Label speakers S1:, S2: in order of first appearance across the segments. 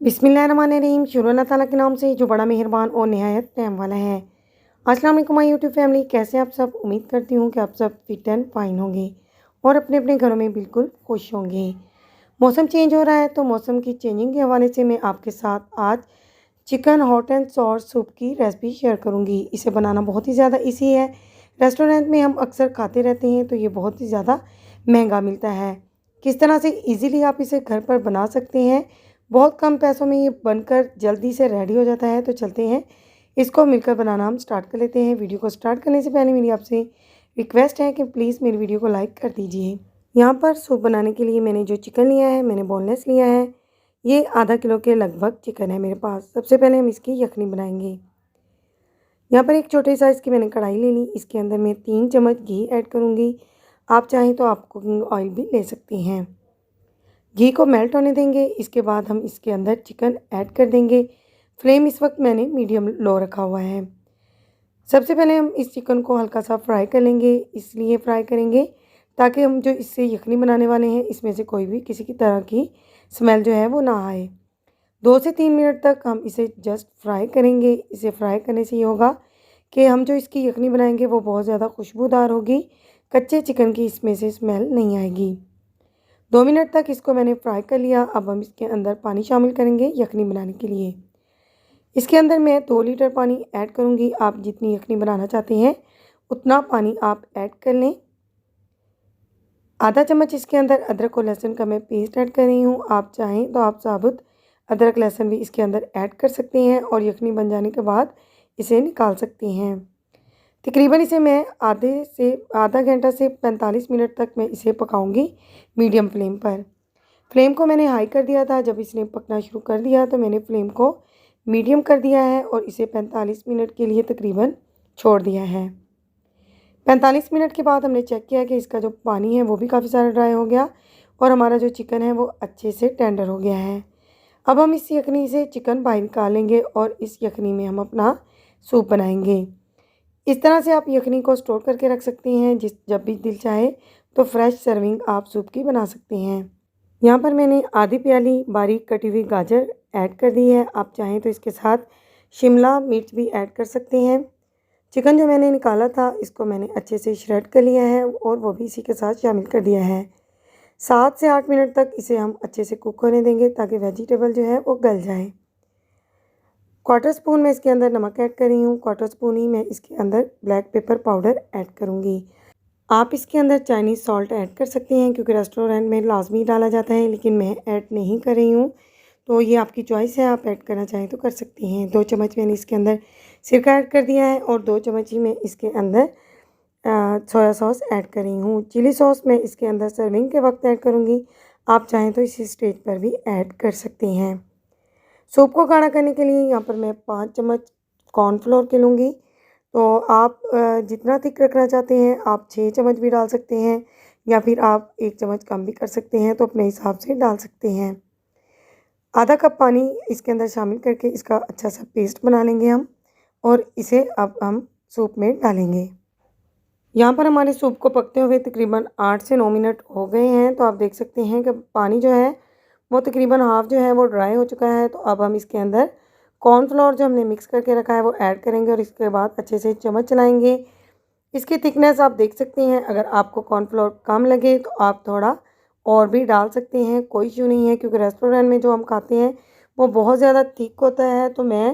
S1: बिस्मिल्लाहिर्रहमानिर्रहीम। शुरू अल्लाह ताला के नाम से जो बड़ा मेहरबान और नहायत रहम वाला है। अस्सलाम वालेकुम माय यूट्यूब फैमिली, कैसे आप सब? उम्मीद करती हूँ कि आप सब फिट एंड फाइन होंगे और अपने अपने घरों में बिल्कुल खुश होंगे। मौसम चेंज हो रहा है तो मौसम की चेंजिंग के हवाले से मैं आपके साथ आज chicken hot and sour soup की रेसिपी शेयर करूँगी। इसे बनाना बहुत ही ज़्यादा ईजी है। रेस्टोरेंट में हम अक्सर खाते रहते हैं तो ये बहुत ही ज़्यादा महंगा मिलता है। किस तरह से ईज़िली आप इसे घर पर बना सकते हैं, बहुत कम पैसों में ये बनकर जल्दी से रेडी हो जाता है। तो चलते हैं, इसको मिलकर बनाना हम स्टार्ट कर लेते हैं। वीडियो को स्टार्ट करने से पहले मेरी आपसे रिक्वेस्ट है कि प्लीज़ मेरी वीडियो को लाइक कर दीजिए। यहाँ पर सूप बनाने के लिए मैंने जो चिकन लिया है, मैंने बोनलेस लिया है। ये आधा किलो के लगभग चिकन है मेरे पास। सबसे पहले हम इसकी यखनी बनाएंगे। यहाँ पर एक छोटे साइज़ की मैंने कढ़ाई ले ली। इसके अंदर मैं 3 चम्मच घी ऐड करूँगी। आप चाहें तो आप कुकिंग ऑयल भी ले सकती हैं। घी को मेल्ट होने देंगे। इसके बाद हम इसके अंदर चिकन ऐड कर देंगे। फ्लेम इस वक्त मैंने मीडियम लो रखा हुआ है। सबसे पहले हम इस चिकन को हल्का सा फ्राई कर लेंगे। इसलिए फ्राई करेंगे ताकि हम जो इससे यखनी बनाने वाले हैं, इसमें से कोई भी किसी की तरह की स्मेल जो है वो ना आए। 2 से 3 मिनट तक हम इसे जस्ट फ्राई करेंगे। इसे फ्राई करने से ये होगा कि हम जो इसकी यखनी बनाएंगे वो बहुत ज़्यादा खुशबूदार होगी। कच्चे चिकन की इसमें से स्मेल नहीं आएगी। 2 मिनट तक इसको मैंने फ्राई कर लिया। अब हम इसके अंदर पानी शामिल करेंगे यखनी बनाने के लिए। इसके अंदर मैं 2 लीटर पानी ऐड करूँगी। आप जितनी यखनी बनाना चाहते हैं उतना पानी आप ऐड कर लें। आधा चम्मच इसके अंदर अदरक और लहसुन का मैं पेस्ट ऐड कर रही हूँ। आप चाहें तो आप साबुत अदरक लहसुन भी इसके अंदर ऐड कर सकते हैं और यखनी बन जाने के बाद इसे निकाल सकते हैं। तकरीबन इसे मैं आधा घंटा से 45 मिनट तक मैं इसे पकाऊंगी मीडियम फ्लेम पर। फ्लेम को मैंने हाई कर दिया था। जब इसने पकना शुरू कर दिया तो मैंने फ्लेम को मीडियम कर दिया है और इसे 45 मिनट के लिए तकरीबन छोड़ दिया है। 45 मिनट के बाद हमने चेक किया कि इसका जो पानी है वो भी काफ़ी सारा ड्राई हो गया और हमारा जो चिकन है वो अच्छे से टेंडर हो गया है। अब हम इस यखनी से चिकन बाहर निकालेंगे और इस यखनी में हम अपना सूप बनाएंगे। इस तरह से आप यखनी को स्टोर करके रख सकते हैं। जब भी दिल चाहे तो फ्रेश सर्विंग आप सूप की बना सकते हैं। यहाँ पर मैंने आधी प्याली बारीक कटी हुई गाजर ऐड कर दी है। आप चाहें तो इसके साथ शिमला मिर्च भी ऐड कर सकते हैं। चिकन जो मैंने निकाला था इसको मैंने अच्छे से श्रेड कर लिया है और वो भी इसी के साथ शामिल कर दिया है। 7 से 8 मिनट तक इसे हम अच्छे से कुक होने देंगे ताकि वेजिटेबल जो है वो गल जाए। 1/4 स्पून मैं इसके अंदर नमक ऐड कर रही हूँ। 1/4 स्पून ही मैं इसके अंदर ब्लैक पेपर पाउडर ऐड करूँगी। आप इसके अंदर चाइनीज़ सॉल्ट ऐड कर सकते हैं क्योंकि रेस्टोरेंट में लाजमी डाला जाता है, लेकिन मैं ऐड नहीं कर रही हूँ, तो ये आपकी चॉइस है। आप ऐड करना चाहें तो कर सकती हैं। 2 चम्मच मैंने इसके अंदर सिरका ऐड कर दिया है और 2 चम्मच ही मैं इसके अंदर सोया सॉस ऐड कर रही हूँ। चिली सॉस मैं इसके अंदर सर्विंग के वक्त ऐड करूँगी। आप चाहें तो इसी स्टेज पर भी ऐड कर सकते हैं। सूप को गाढ़ा करने के लिए यहाँ पर मैं 5 चम्मच कॉर्नफ्लोर के लूँगी। तो आप जितना थिक रखना चाहते हैं आप 6 चम्मच भी डाल सकते हैं या फिर आप 1 चम्मच कम भी कर सकते हैं, तो अपने हिसाब से डाल सकते हैं। आधा कप पानी इसके अंदर शामिल करके इसका अच्छा सा पेस्ट बना लेंगे हम और इसे अब हम सूप में डालेंगे। यहाँ पर हमारे सूप को पकते हुए तकरीबन 8 से 9 मिनट हो गए हैं। तो आप देख सकते हैं कि पानी जो है वो तकरीबन हाफ़ जो है वो ड्राई हो चुका है। तो अब हम इसके अंदर कॉर्नफ्लोर जो हमने मिक्स करके रखा है वो ऐड करेंगे और इसके बाद अच्छे से चम्मच चलाएंगे। इसकी थिकनेस आप देख सकते हैं। अगर आपको कॉर्नफ्लोर कम लगे तो आप थोड़ा और भी डाल सकते हैं, कोई इशू नहीं है, क्योंकि रेस्टोरेंट में जो हम खाते हैं वो बहुत ज़्यादा थिक होता है। तो मैं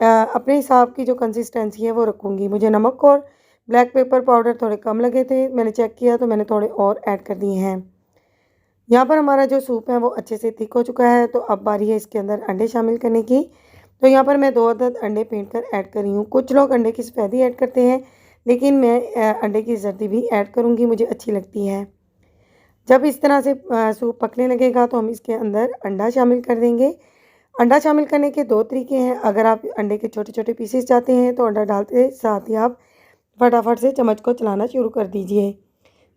S1: अपने हिसाब की जो कंसिस्टेंसी है वो रखूँगी। मुझे नमक और ब्लैक पेपर पाउडर थोड़े कम लगे थे, मैंने चेक किया तो मैंने थोड़े और ऐड कर दिए हैं। यहाँ पर हमारा जो सूप है वो अच्छे से थिक हो चुका है। तो अब बारी है इसके अंदर अंडे शामिल करने की। तो यहाँ पर मैं 2 अदद अंडे फेंट कर ऐड कर रही हूँ। कुछ लोग अंडे की सफ़ेदी ऐड करते हैं, लेकिन मैं अंडे की जर्दी भी ऐड करूँगी, मुझे अच्छी लगती है। जब इस तरह से सूप पकने लगेगा तो हम इसके अंदर अंडा शामिल कर देंगे। अंडा शामिल करने के 2 तरीके हैं। अगर आप अंडे के छोटे छोटे पीसेस चाहते हैं तो अंडा डालते साथ ही आप फटाफट से चम्मच को चलाना शुरू कर दीजिए,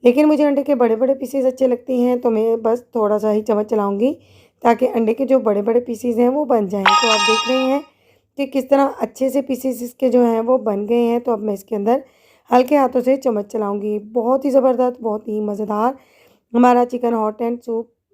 S1: लेकिन मुझे अंडे के बड़े बड़े पीसेस अच्छे लगते हैं तो मैं बस थोड़ा सा ही चम्मच चलाऊंगी ताकि अंडे के जो बड़े बड़े पीसेस हैं वो बन जाएं। तो आप देख रहे हैं कि किस तरह अच्छे से पीसेस इसके जो हैं वो बन गए हैं। तो अब मैं इसके अंदर हल्के हाथों से चम्मच चलाऊंगी। बहुत ही ज़बरदस्त, बहुत ही मज़ेदार हमारा चिकन हॉट एंड सूप